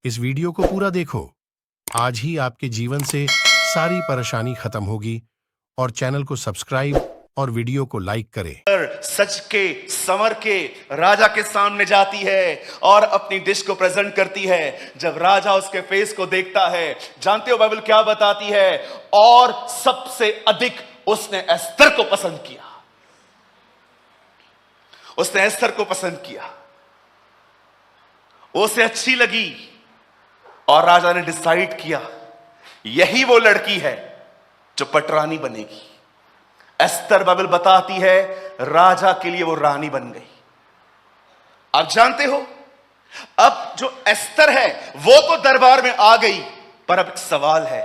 इस वीडियो को पूरा देखो। आज ही आपके जीवन से सारी परेशानी खत्म होगी और चैनल को सब्सक्राइब और वीडियो को लाइक करें। सच के संवर के राजा के सामने जाती है और अपनी डिश को प्रेजेंट करती है। जब राजा उसके फेस को देखता है, जानते हो बाइबल क्या बताती है? और सबसे अधिक उसने एस्तर को पसंद किया। उसने एस्तर को पसंद किया, उसे अच्छी लगी और राजा ने डिसाइड किया यही वो लड़की है जो पटरानी बनेगी। एस्तर बाइबल बताती है राजा के लिए वो रानी बन गई। आप जानते हो, अब जो एस्तर है वो तो दरबार में आ गई, पर अब एक सवाल है,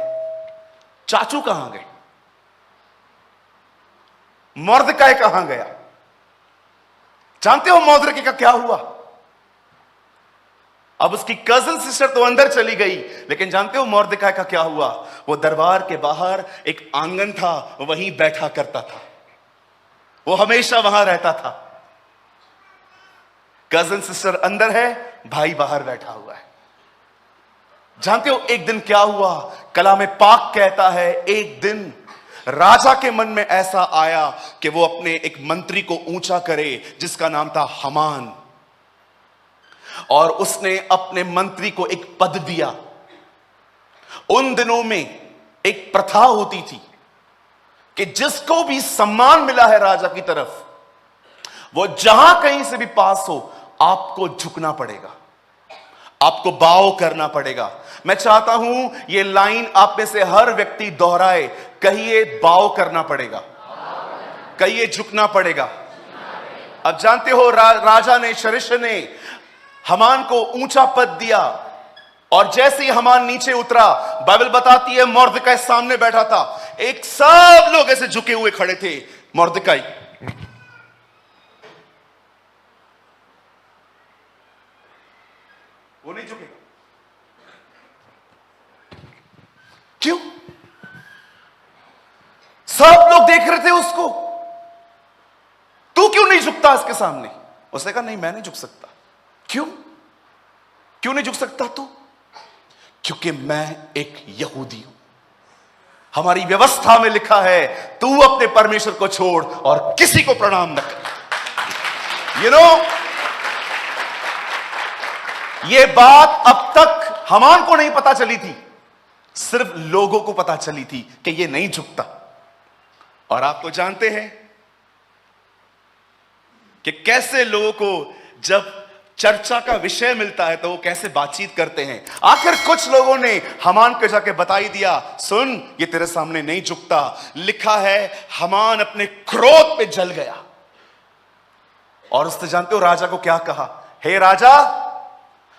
चाचू कहां गए? मोर्दकाई कहां गया? जानते हो मोर्दकाई का क्या हुआ? अब उसकी कजन सिस्टर तो अंदर चली गई, लेकिन जानते हो मोर्दकाई का क्या हुआ? वो दरबार के बाहर एक आंगन था, वहीं बैठा करता था। वो हमेशा वहां रहता था। कजन सिस्टर अंदर है, भाई बाहर बैठा हुआ है। जानते हो एक दिन क्या हुआ? कलाम पाक कहता है एक दिन राजा के मन में ऐसा आया कि वो अपने एक मंत्री को ऊंचा करे जिसका नाम था हमान, और उसने अपने मंत्री को एक पद दिया। उन दिनों में एक प्रथा होती थी कि जिसको भी सम्मान मिला है राजा की तरफ, वो जहां कहीं से भी पास हो आपको झुकना पड़ेगा, आपको बाव करना पड़ेगा। मैं चाहता हूं ये लाइन आप में से हर व्यक्ति दोहराए। कहिए बाव करना पड़ेगा, कहिए झुकना पड़ेगा। अब जानते हो राजा ने, शरिश ने हमान को ऊंचा पद दिया, और जैसे ही हमान नीचे उतरा, बाइबल बताती है मोर्दकाई सामने बैठा था। एक सब लोग ऐसे झुके हुए खड़े थे। मोर्दकाई वो नहीं झुकेगा। क्यों? सब लोग देख रहे थे उसको। तू क्यों नहीं झुकता इसके सामने? उसने कहा नहीं, मैं नहीं झुक सकता। क्यों? क्यों नहीं झुक सकता तू? क्योंकि मैं एक यहूदी हूं। हमारी व्यवस्था में लिखा है तू अपने परमेश्वर को छोड़ और किसी को प्रणाम न कर। ये बात अब तक हमान को नहीं पता चली थी, सिर्फ लोगों को पता चली थी कि ये नहीं झुकता। और आप तो जानते हैं कि कैसे लोगों को जब चर्चा का विषय मिलता है तो वो कैसे बातचीत करते हैं। आखिर कुछ लोगों ने हमान को जाके बता ही दिया, सुन ये तेरे सामने नहीं झुकता। लिखा है हमान अपने क्रोध पे जल गया, और उसने जानते हो राजा को क्या कहा? हे राजा,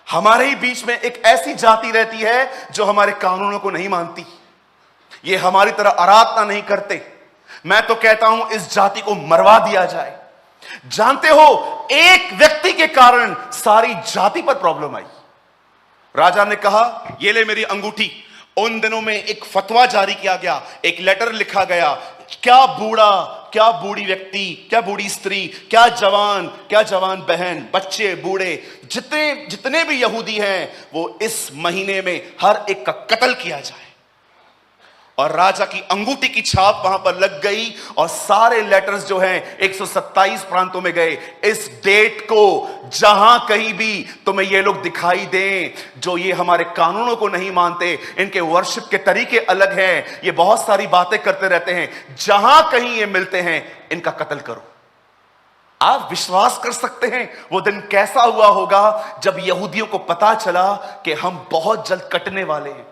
हमारे ही बीच में एक ऐसी जाति रहती है जो हमारे कानूनों को नहीं मानती, ये हमारी तरह आराधना नहीं करते। मैं तो कहता हूं इस जाति को मरवा दिया जाए। जानते हो एक व्यक्ति के कारण सारी जाति पर प्रॉब्लम आई। राजा ने कहा ये ले मेरी अंगूठी। उन दिनों में एक फतवा जारी किया गया, एक लेटर लिखा गया। क्या बूढ़ा, क्या बूढ़ी व्यक्ति, क्या बूढ़ी स्त्री, क्या जवान बहन, बच्चे, बूढ़े, जितने भी यहूदी हैं, वो इस महीने में हर एक का कत्ल किया जाए। और राजा की अंगूठी की छाप वहां पर लग गई, और सारे लेटर्स जो हैं 127 प्रांतों में गए। इस डेट को जहां कहीं भी तुम्हें ये लोग दिखाई दें जो ये हमारे कानूनों को नहीं मानते, इनके वर्शिप के तरीके अलग हैं, ये बहुत सारी बातें करते रहते हैं, जहां कहीं ये मिलते हैं इनका कत्ल करो। आप विश्वास कर सकते हैं वो दिन कैसा हुआ होगा जब यहूदियों को पता चला कि हम बहुत जल्द कटने वाले हैं।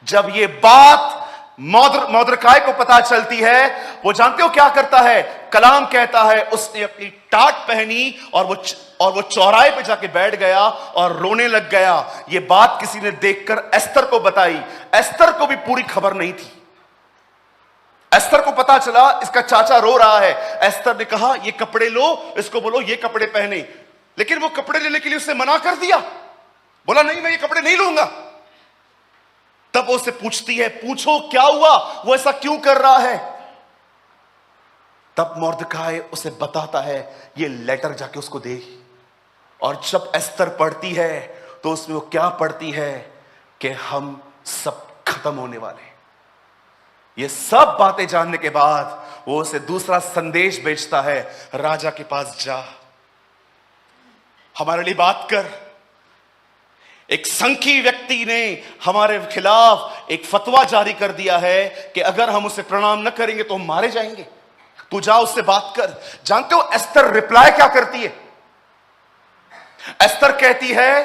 जब ये बात मोर्दकाई को पता चलती है, वो जानते हो क्या करता है? कलाम कहता है उसने अपनी टाट पहनी और वो चौराहे पे जाके बैठ गया और रोने लग गया। ये बात किसी ने देखकर एस्तर को बताई। एस्तर को भी पूरी खबर नहीं थी। एस्तर को पता चला इसका चाचा रो रहा है। एस्तर ने कहा ये कपड़े लो, इसको बोलो ये कपड़े पहने। लेकिन वो कपड़े लेने के लिए उसने मना कर दिया, बोला नहीं मैं ये कपड़े नहीं लूंगा। तब वो उससे पूछती है, पूछो क्या हुआ, वो ऐसा क्यों कर रहा है? तब मोर्दकाई उसे बताता है ये लेटर जाके उसको दे। और जब एस्तर पढ़ती है तो उसमें वो क्या पढ़ती है कि हम सब खत्म होने वाले हैं। ये सब बातें जानने के बाद वो उसे दूसरा संदेश भेजता है, राजा के पास जा, हमारे लिए बात कर। एक संघी व्यक्ति ने हमारे खिलाफ एक फतवा जारी कर दिया है कि अगर हम उसे प्रणाम न करेंगे तो हम मारे जाएंगे। तू जा उससे बात कर। जानते हो एस्तर रिप्लाई क्या करती है? एस्तर कहती है,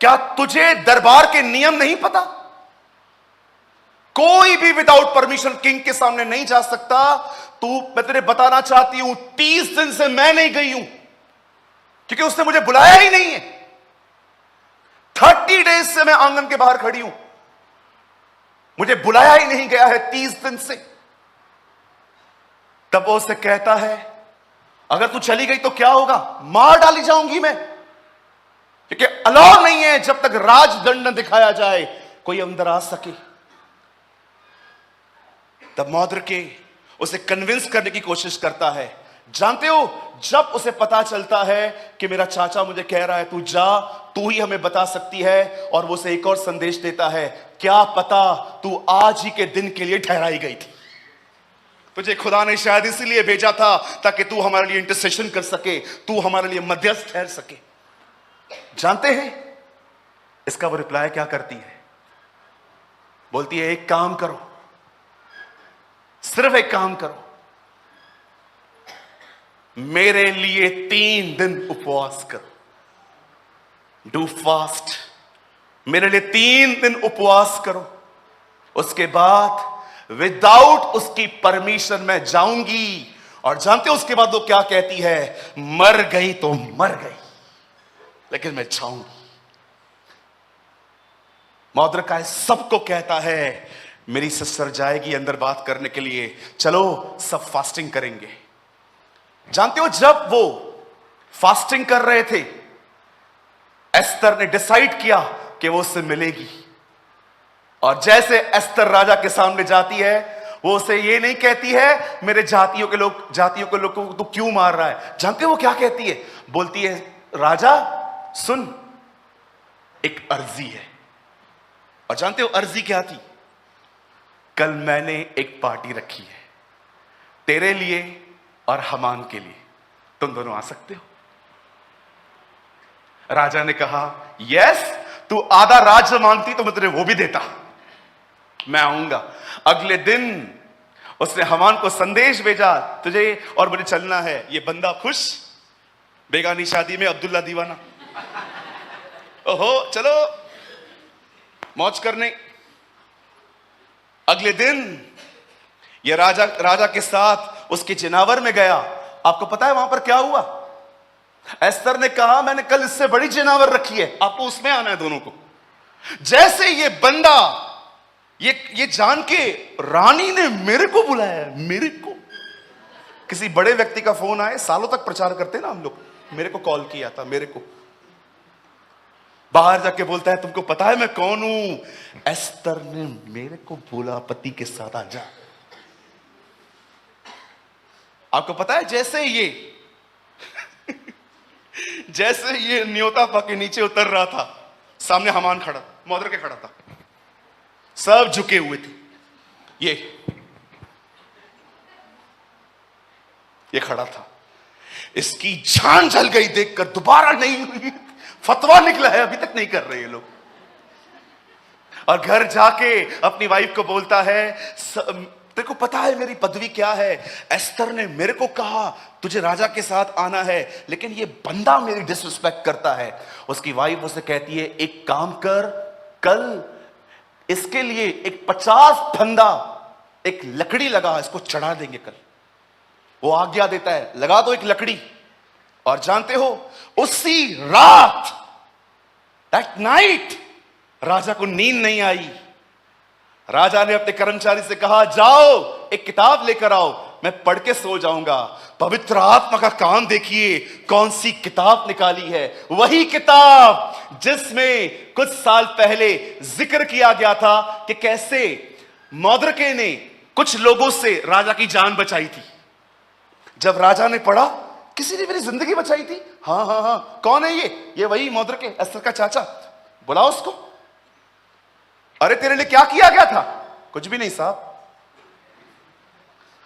क्या तुझे दरबार के नियम नहीं पता? कोई भी विदाउट परमिशन किंग के सामने नहीं जा सकता। मैं तेरे बताना चाहती हूं, 30 दिन से मैं नहीं गई हूं क्योंकि उसने मुझे बुलाया ही नहीं है। 30 डेज से मैं आंगन के बाहर खड़ी हूं, मुझे बुलाया ही नहीं गया है 30 दिन से। तब वो उससे कहता है, अगर तू चली गई तो क्या होगा? मार डाली जाऊंगी मैं, क्योंकि अलाउ नहीं है जब तक राजदंड न दिखाया जाए कोई अंदर आ सके। तब मौद्रिके उसे कन्विंस करने की कोशिश करता है। जानते हो, जब उसे पता चलता है कि मेरा चाचा मुझे कह रहा है तू जा, तू ही हमें बता सकती है, और वो उसे एक और संदेश देता है, क्या पता तू आज ही के दिन के लिए ठहराई गई थी, तुझे खुदा ने शायद इसलिए भेजा था ताकि तू हमारे लिए इंटरसेशन कर सके, तू हमारे लिए मध्यस्थ ठहर सके। जानते हैं इसका वो रिप्लाई क्या करती है? बोलती है, एक काम करो, सिर्फ एक काम करो, मेरे लिए 3 दिन उपवास करो, डू फास्ट, मेरे लिए 3 दिन उपवास करो। उसके बाद विदाउट उसकी परमिशन मैं जाऊंगी। और जानते हो उसके बाद वो क्या कहती है? मर गई तो मर गई, लेकिन मैं जाऊंगी। मौद्रिकाई सबको कहता है, मेरी सिस्टर जाएगी अंदर बात करने के लिए, चलो सब फास्टिंग करेंगे। जानते हो जब वो फास्टिंग कर रहे थे, एस्तर ने डिसाइड किया कि वो उससे मिलेगी। और जैसे एस्तर राजा के सामने जाती है, वो उसे ये नहीं कहती है मेरे जातियों के लोग को तू क्यों मार रहा है। जानते हो वो क्या कहती है? बोलती है, राजा सुन, एक अर्जी है। और जानते हो अर्जी क्या थी? कल मैंने एक पार्टी रखी है तेरे लिए और हमान के लिए, तुम दोनों आ सकते हो? राजा ने कहा, यस, तू आधा राज्य मांगती तो मैं तुझे वो भी देता, मैं आऊंगा। अगले दिन उसने हमान को संदेश भेजा, तुझे और मुझे चलना है। ये बंदा खुश, बेगानी शादी में अब्दुल्ला दीवाना, ओहो चलो मौज करने। अगले दिन ये राजा के साथ उसके जिनावर में गया। आपको पता है वहां पर क्या हुआ? एस्तर ने कहा, मैंने कल इससे बड़ी जिनावर रखी है, आपको उसमें आना है दोनों को। जैसे ये बंदा ये जान के रानी ने मेरे को बुलाया, मेरे को, किसी बड़े व्यक्ति का फोन आए, सालों तक प्रचार करते ना हम लोग, मेरे को कॉल किया था, मेरे को, बाहर जाके बोलता है, तुमको पता है मैं कौन हूं? एस्तर ने मेरे को बोला पति के साथ आ जा। आपको पता है जैसे ये न्योता पाके नीचे उतर रहा था, सामने हमान खड़ा, मौद्रिके खड़ा था, सब झुके हुए थे। ये खड़ा था। इसकी जान जल गई देखकर, दोबारा नहीं हुई, फतवा निकला है, अभी तक नहीं कर रहे ये लोग। और घर जाके अपनी वाइफ को बोलता है, तेरे को पता है मेरी पदवी क्या है? एस्तर ने मेरे को कहा तुझे राजा के साथ आना है, लेकिन ये बंदा मेरी डिसरिस्पेक्ट करता है। उसकी वाइफ उसे कहती है, एक काम कर, कल इसके लिए एक 50 फंदा एक लकड़ी लगा, इसको चढ़ा देंगे कल। वो आज्ञा देता है, लगा दो एक लकड़ी। और जानते हो उसी रात, दैट नाइट, राजा को नींद नहीं आई। राजा ने अपने कर्मचारी से कहा, जाओ एक किताब लेकर आओ, मैं पढ़ के सो जाऊंगा। पवित्र आत्मा का काम देखिए, कौन सी किताब निकाली है? वही किताब जिसमें कुछ साल पहले जिक्र किया गया था कि कैसे मौद्रिके ने कुछ लोगों से राजा की जान बचाई थी। जब राजा ने पढ़ा, किसी ने मेरी जिंदगी बचाई थी, हाँ हाँ हाँ, कौन है ये? वही मौद्रिके, एस्तर का चाचा। बुलाओ उसको। अरे तेरे लिए क्या किया गया था? कुछ भी नहीं साहब।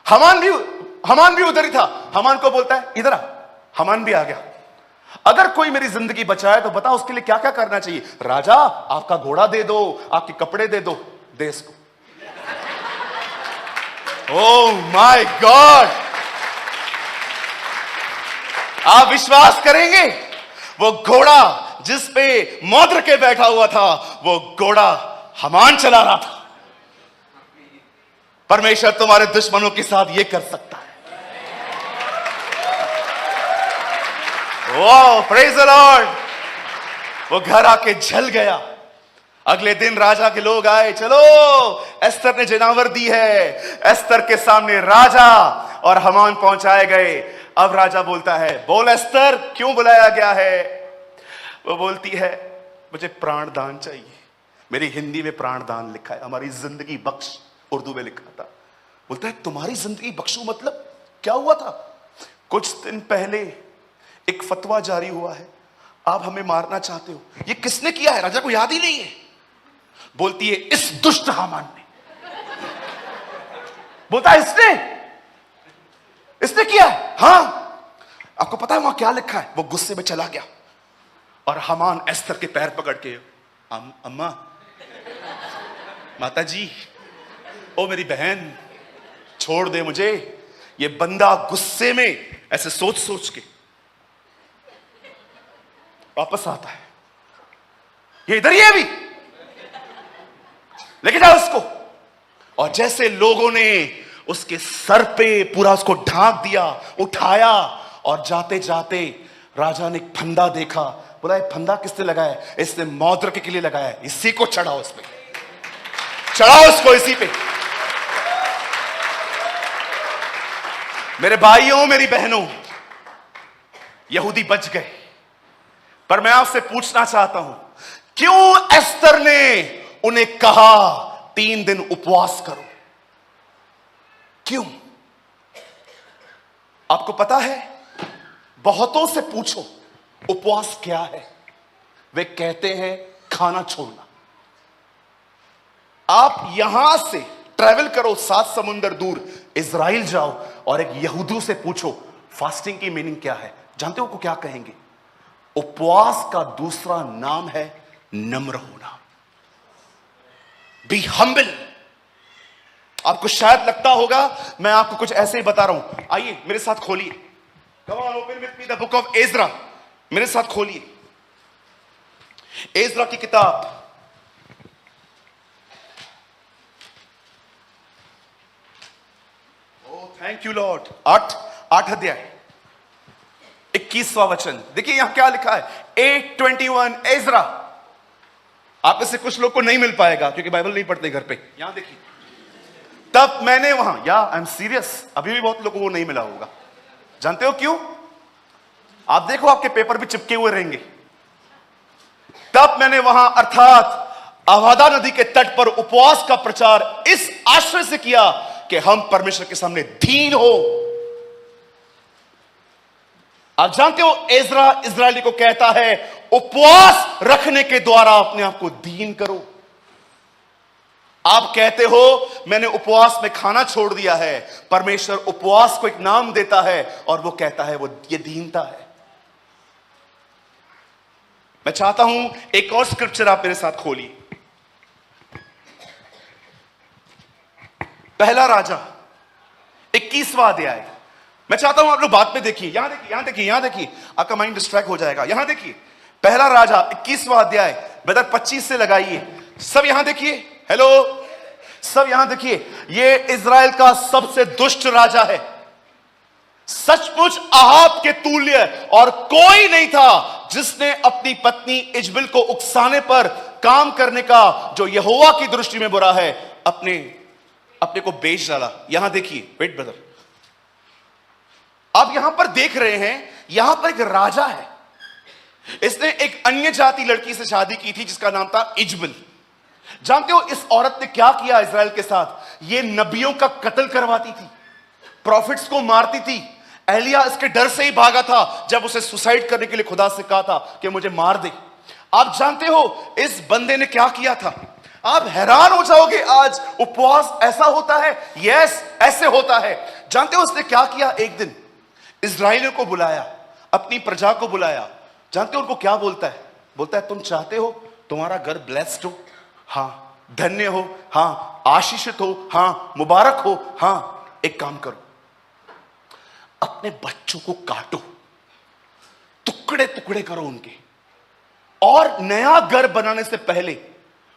हमान भी उधर ही था। हमान को बोलता है इधर आ। हमान भी आ गया। अगर कोई मेरी जिंदगी बचाए तो बता उसके लिए क्या क्या करना चाहिए? राजा आपका घोड़ा दे दो, आपके कपड़े दे दो। दे इसको। ओह माय गॉड, आप विश्वास करेंगे वो घोड़ा जिस पे मौद्र के बैठा हुआ था, वो घोड़ा हमान चला रहा था। परमेश्वर तुम्हारे दुश्मनों के साथ ये कर सकता है। वाह, प्रेज द लॉर्ड। वो घर आके जल गया। अगले दिन राजा के लोग आए, चलो एस्तर ने जनावर दी है। एस्तर के सामने राजा और हमान पहुंचाए गए। अब राजा बोलता है, बोल एस्तर क्यों बुलाया गया है? वो बोलती है, मुझे प्राण दान चाहिए। मेरी हिंदी में प्राण दान लिखा है, हमारी जिंदगी बख्श उर्दू में लिखा था। बोलता है तुम्हारी जिंदगी बख्शू मतलब क्या हुआ था? कुछ दिन पहले एक फतवा जारी हुआ है, आप हमें मारना चाहते हो। ये किसने किया है? राजा को याद ही नहीं है। बोलती है इस दुष्ट हामान ने। बोलता है इसने किया है। हाँ, आपको पता है वहां क्या लिखा है? वो गुस्से में चला गया और हामान एस्तर के पैर पकड़ के, अम्मा, माता जी, ओ मेरी बहन, छोड़ दे मुझे। ये बंदा गुस्से में ऐसे सोच सोच के वापस आता है। ये इधर ही है अभी, लेके जाओ उसको। और जैसे लोगों ने उसके सर पे पूरा उसको ढांक दिया, उठाया, और जाते जाते राजा ने एक फंदा देखा। बोला ये फंदा किसने लगाया है? इसने मौद्र के लिए लगाया है, इसी को चढ़ाओ, इस पे चढ़ाओ उसको, इसी पे। मेरे भाइयों, मेरी बहनों, यहूदी बच गए। पर मैं आपसे पूछना चाहता हूं, क्यों एस्तर ने उन्हें कहा 3 दिन उपवास करो? क्यों? आपको पता है, बहुतों से पूछो उपवास क्या है, वे कहते हैं खाना छोड़ना। आप यहां से ट्रैवल करो 7 समुंदर दूर, इजराइल जाओ और एक यहूदी से पूछो फास्टिंग की मीनिंग क्या है। जानते हो को क्या कहेंगे? उपवास का दूसरा नाम है नम्र होना। Be humble. आपको शायद लगता होगा मैं आपको कुछ ऐसे ही बता रहा हूं। आइए मेरे साथ खोलिए, come on open with me the book of Ezra. मेरे साथ खोलिए एज्रा की किताब। Oh thank you Lord. 8 अध्याय 21वां वचन। देखिए यहां क्या लिखा है, 8:21 एज्रा। आप में से कुछ लोग को नहीं मिल पाएगा क्योंकि बाइबल नहीं पढ़ते घर पे। यहां देखिए, तब मैंने वहां, या आई एम सीरियस, अभी भी बहुत लोगों को नहीं मिला होगा। जानते हो क्यों? आप देखो आपके पेपर भी चिपके हुए रहेंगे। तब मैंने वहां अर्थात अवादा नदी के तट पर उपवास का प्रचार इस आशय से किया कि हम परमेश्वर के सामने दीन हो। आप जानते हो एज्रा इजरायली को कहता है उपवास रखने के द्वारा अपने आप को दीन करो। आप कहते हो मैंने उपवास में खाना छोड़ दिया है। परमेश्वर उपवास को एक नाम देता है और वो कहता है वो ये दीनता है। मैं चाहता हूं एक और स्क्रिप्चर आप मेरे साथ खोलिए। पहला राजा 21वां अध्याय। मैं चाहता हूं आप लोग बात में देखिए। यहां देखिए, यहां देखिए, यहां देखिए, आपका माइंड डिस्ट्रैक्ट हो जाएगा। यहां देखिए पहला राजा 21वां अध्याय, ब्रदर 25 से लगाइए। सब यहां देखिए, हेलो, सब यहां देखिए। ये इजराइल का सबसे दुष्ट राजा है। सचमुच अहाब के तुल्य और कोई नहीं था जिसने अपनी पत्नी इजबिल को उकसाने पर काम करने का जो यहोवा की दृष्टि में बुरा है अपने को बेच डाला। यहां देखिए, वेट ब्रदर, आप यहां पर देख रहे हैं, यहां पर एक राजा है। इसने एक अन्य जाति लड़की से शादी की थी जिसका नाम था इजबिल। जानते हो इस औरत ने क्या किया इजराइल के साथ? ये नबियों का कत्ल करवाती थी, प्रॉफिट्स को मारती थी। एलिया इसके डर से ही भागा था जब उसे सुसाइड करने के लिए खुदा से कहा था कि मुझे मार दे। आप जानते हो इस बंदे ने क्या किया था? आप हैरान हो जाओगे। आज उपवास ऐसा होता है, यस ऐसे होता है। जानते हो उसने क्या किया? एक दिन इस्राएलियों को बुलाया, अपनी प्रजा को बुलाया। जानते हो उनको क्या बोलता है? बोलता है तुम चाहते हो तुम्हारा घर ब्लेस्ड हो, हाँ, धन्य हो, हाँ, आशीषित हो, हाँ, मुबारक हो, हाँ, एक काम करो, अपने बच्चों को काटो, टुकड़े टुकड़े करो उनके, और नया घर बनाने से पहले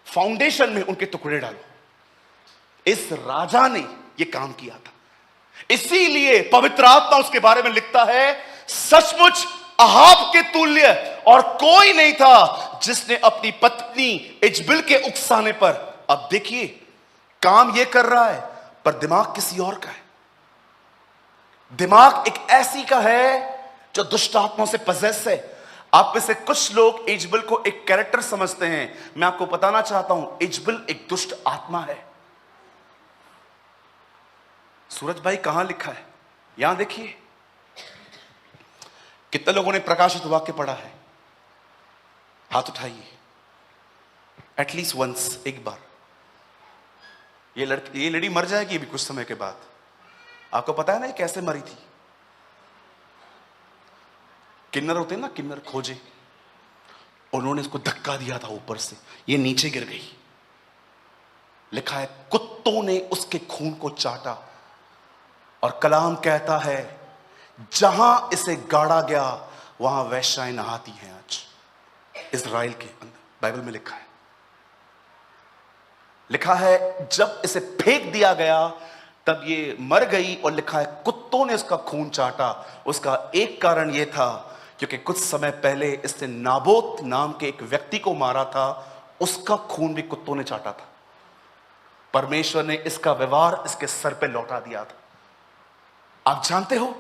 फाउंडेशन में उनके टुकड़े डालो। इस राजा ने यह काम किया था। इसीलिए पवित्र आत्मा उसके बारे में लिखता है, सचमुच अहाब के तुल्य और कोई नहीं था जिसने अपनी पत्नी इजबिल के उकसाने पर। अब देखिए, काम यह कर रहा है पर दिमाग किसी और का है। दिमाग एक ऐसी का है जो दुष्ट आत्माओं से पजेस है। आप में से कुछ लोग इजबिल को एक कैरेक्टर समझते हैं। मैं आपको बताना चाहता हूं, इजबिल एक दुष्ट आत्मा है। सूरज भाई कहां लिखा है? यहां देखिए। कितने लोगों ने प्रकाशित वाक्य पढ़ा है? हाथ उठाइए। एटलीस्ट वंस, एक बार। ये लेडी मर जाएगी अभी कुछ समय के बाद। आपको पता है ना ये कैसे मरी थी? किन्नर होते हैं ना, किन्नर खोजे, उन्होंने इसको धक्का दिया था ऊपर से, ये नीचे गिर गई। लिखा है कुत्तों ने उसके खून को चाटा। और कलाम कहता है जहां इसे गाड़ा गया वहां वैश्याएं नहाती हैं आज। इजराइल के अंदर बाइबल में लिखा है जब इसे फेंक दिया गया तब ये मर गई। और लिखा है कुत्तों ने उसका खून चाटा। उसका एक कारण यह था क्योंकि कुछ समय पहले इसने नाबोत नाम के एक व्यक्ति को मारा था, उसका खून भी कुत्तों ने चाटा था। परमेश्वर ने इसका व्यवहार इसके सर पे लौटा दिया था। आप जानते हो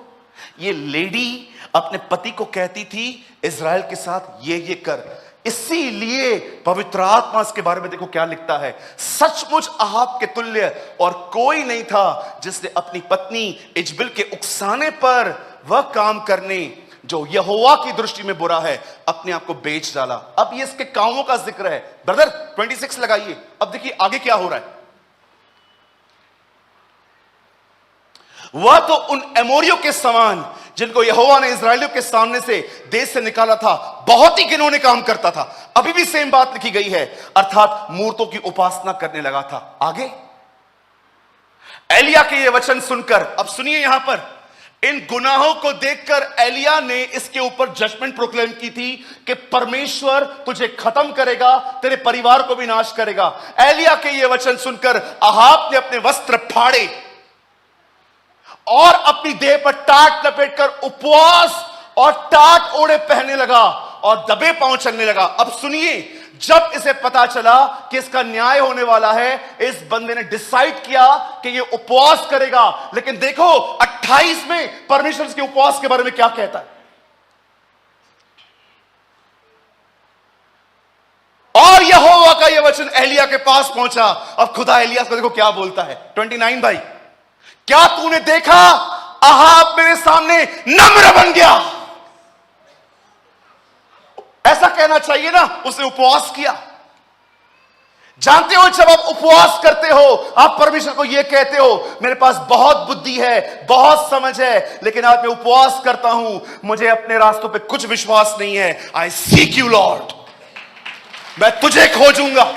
ये लेडी अपने पति को कहती थी इजराइल के साथ ये कर। इसीलिए पवित्र आत्मा इसके बारे में देखो क्या लिखता है, सचमुच अहाब के तुल्य और कोई नहीं था जिसने अपनी पत्नी इजबिल के उकसाने पर वह काम करने जो यहोवा की दृष्टि में बुरा है अपने आप को बेच डाला। अब ये इसके कामों का जिक्र है। ब्रदर 26 लगाइए। अब देखिए आगे क्या हो रहा है। वह तो उन एमोरियों के समान जिनको यहोवा ने इस्राएलियों के सामने से देश से निकाला था बहुत ही घिनौने काम करता था। अभी भी सेम बात लिखी गई है, अर्थात मूर्तों की उपासना करने लगा था। आगे एलिया के ये वचन सुनकर, अब सुनिए यहां पर, इन गुनाहों को देखकर एलिया ने इसके ऊपर जजमेंट प्रोक्लेम की थी कि परमेश्वर तुझे खत्म करेगा, तेरे परिवार को भी नाश करेगा। एलिया के ये वचन सुनकर अहाब ने अपने वस्त्र फाड़े और अपनी देह पर टाट लपेटकर उपवास और टाट ओढ़े पहनने लगा और दबे पांव चलने लगा। अब सुनिए, जब इसे पता चला कि इसका न्याय होने वाला है, इस बंदे ने डिसाइड किया कि ये उपवास करेगा। लेकिन देखो 28 में परमेश्वर इसके उपवास के बारे में क्या कहता है। और यहोवा का यह वचन एलिया के पास पहुंचा। अब खुदा एलिया को देखो क्या बोलता है। 29 भाई, क्या तूने देखा अहाब मेरे सामने नम्र बन गया। ऐसा कहना चाहिए ना, उसने उपवास किया। जानते हो जब आप उपवास करते हो आप परमेश्वर को यह कहते हो मेरे पास बहुत बुद्धि है, बहुत समझ है, लेकिन आज मैं उपवास करता हूं, मुझे अपने रास्तों पे कुछ विश्वास नहीं है। आई सीक यू लॉर्ड, मैं तुझे खोजूंगा।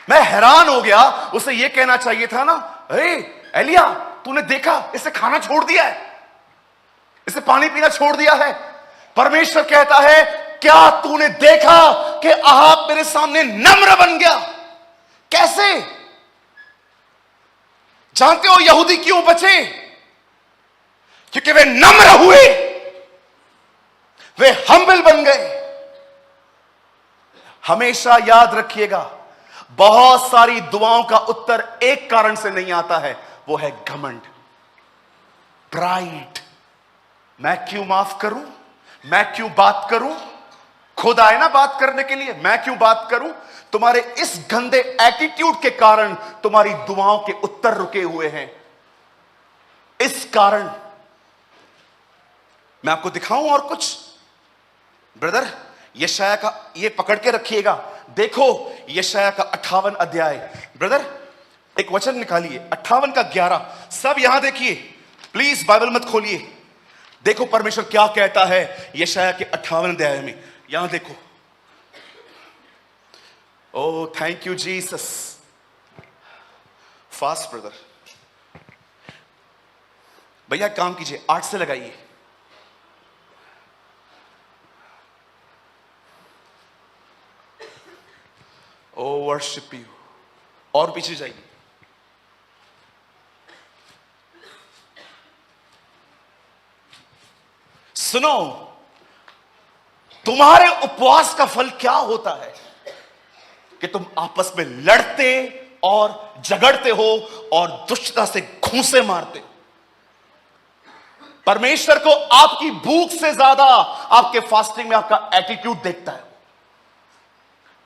मैं हैरान हो गया। उसे यह कहना चाहिए था ना, अरे एलिया तूने देखा इसे खाना छोड़ दिया है, इसे पानी पीना छोड़ दिया है। परमेश्वर कहता है क्या तूने देखा कि अहाब मेरे सामने नम्र बन गया। कैसे? जानते हो यहूदी क्यों बचे? क्योंकि वे नम्र हुए, वे हम्बल बन गए। हमेशा याद रखिएगा, बहुत सारी दुआओं का उत्तर एक कारण से नहीं आता है, वो है घमंड, प्राइड। मैं क्यों माफ करूं, मैं क्यों बात करूं, खुद आए ना बात करने के लिए, मैं क्यों बात करूं। तुम्हारे इस गंदे एटीट्यूड के कारण तुम्हारी दुआओं के उत्तर रुके हुए हैं। इस कारण मैं आपको दिखाऊं और कुछ, ब्रदर, यशाया का ये पकड़ के रखिएगा। देखो यशाया का 58 अध्याय। ब्रदर एक वचन निकालिए, 58 का 11। सब यहां देखिए, प्लीज बाइबल मत खोलिए। देखो परमेश्वर क्या कहता है यशाया के 58 अध्याय में। यहां देखो। Oh thank you Jesus. Fast brother. भैया काम कीजिए, 8 से लगाइए। Oh worship you. और पीछे जाइए। सुनो, तुम्हारे उपवास का फल क्या होता है कि तुम आपस में लड़ते और झगड़ते हो और दुष्टता से घूंसे मारते हो। परमेश्वर को आपकी भूख से ज्यादा आपके फास्टिंग में आपका एटीट्यूड देखता है।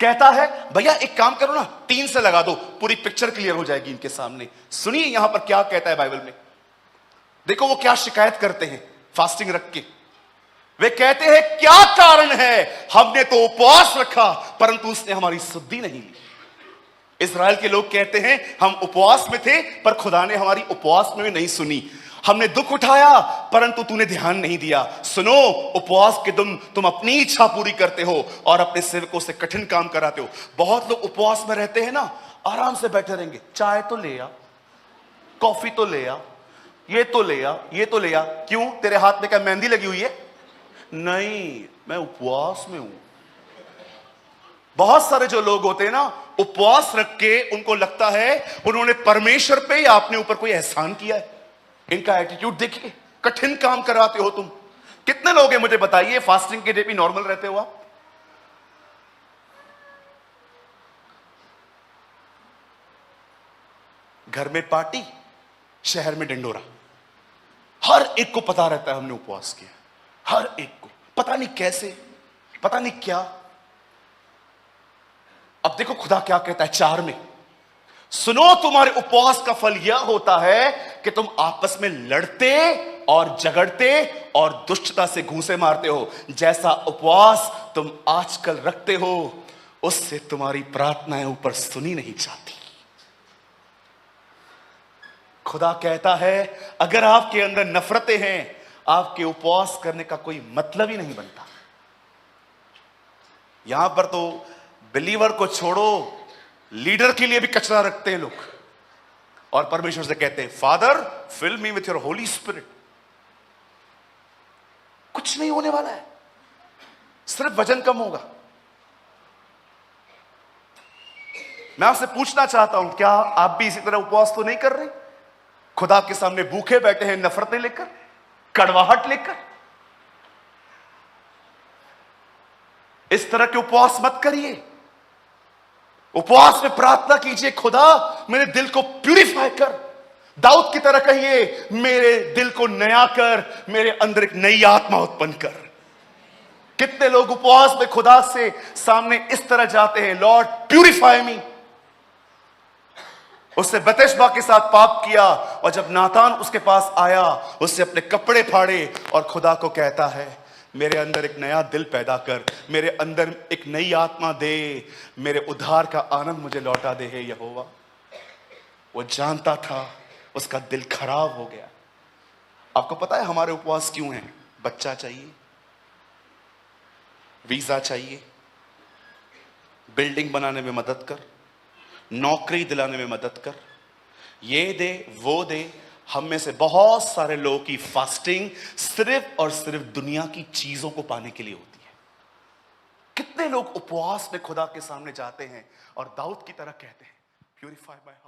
कहता है भैया एक काम करो ना, 3 से लगा दो, पूरी पिक्चर क्लियर हो जाएगी इनके सामने। सुनिए यहां पर क्या कहता है बाइबल में। देखो वो क्या शिकायत करते हैं फास्टिंग रख के। वे कहते हैं क्या कारण है, हमने तो उपवास रखा परंतु उसने हमारी सुधि नहीं ली। इस्राएल के लोग कहते हैं हम उपवास में थे पर खुदा ने हमारी उपवास में भी नहीं सुनी। हमने दुख उठाया परंतु तूने ध्यान नहीं दिया। सुनो, उपवास के दिन तुम अपनी इच्छा पूरी करते हो और अपने सेवकों से कठिन काम कराते हो। बहुत लोग उपवास में रहते हैं ना, आराम से बैठे रहेंगे, चाय तो ले आ, कॉफी तो ले आ, ये तो ले आ, ये तो ले आ। क्यों, तेरे हाथ में क्या मेहंदी लगी हुई है? नहीं, मैं उपवास में हूं। बहुत सारे जो लोग होते हैं ना, उपवास रख के उनको लगता है उन्होंने परमेश्वर पे या अपने ऊपर कोई एहसान किया है। इनका एटीट्यूड देखिए, कठिन काम कराते हो तुम। कितने लोग हैं मुझे बताइए फास्टिंग के डे भी नॉर्मल रहते हो आप? घर में पार्टी, शहर में डंडोरा। हर एक को पता रहता है हमने उपवास किया, हर एक को पता नहीं कैसे, पता नहीं क्या। अब देखो खुदा क्या कहता है 4 में। सुनो, तुम्हारे उपवास का फल यह होता है कि तुम आपस में लड़ते और झगड़ते और दुष्टता से घूंसे मारते हो। जैसा उपवास तुम आजकल रखते हो उससे तुम्हारी प्रार्थनाएं ऊपर सुनी नहीं जाती। खुदा कहता है अगर आपके अंदर नफरतें हैं, आपके उपवास करने का कोई मतलब ही नहीं बनता। यहां पर तो बिलीवर को छोड़ो, लीडर के लिए भी कचरा रखते हैं लोग और परमेश्वर से कहते हैं father fill me with your holy spirit. कुछ नहीं होने वाला है, सिर्फ वजन कम होगा। मैं आपसे पूछना चाहता हूं, क्या आप भी इसी तरह उपवास तो नहीं कर रहे? खुदा के सामने भूखे बैठे हैं, नफरतें लेकर, कड़वाहट लेकर। इस तरह के उपवास मत करिए। उपवास में प्रार्थना कीजिए, खुदा मेरे दिल को प्यूरिफाई कर। दाऊद की तरह कहिए मेरे दिल को नया कर, मेरे अंदर एक नई आत्मा उत्पन्न कर। कितने लोग उपवास में खुदा से सामने इस तरह जाते हैं, लॉर्ड प्यूरिफाई मी। उसने बतशबा के साथ पाप किया और जब नातान उसके पास आया उससे अपने कपड़े फाड़े और खुदा को कहता है मेरे अंदर एक नया दिल पैदा कर, मेरे अंदर एक नई आत्मा दे, मेरे उद्धार का आनंद मुझे लौटा दे हे यहोवा। वो जानता था उसका दिल खराब हो गया। आपको पता है हमारे उपवास क्यों हैं? बच्चा चाहिए, वीजा चाहिए, बिल्डिंग बनाने में मदद कर, नौकरी दिलाने में मदद कर, ये दे वो दे। हम में से बहुत सारे लोगों की फास्टिंग सिर्फ और सिर्फ दुनिया की चीजों को पाने के लिए होती है। कितने लोग उपवास में खुदा के सामने जाते हैं और दाऊद की तरह कहते हैं प्यूरिफाई माय हार्ट।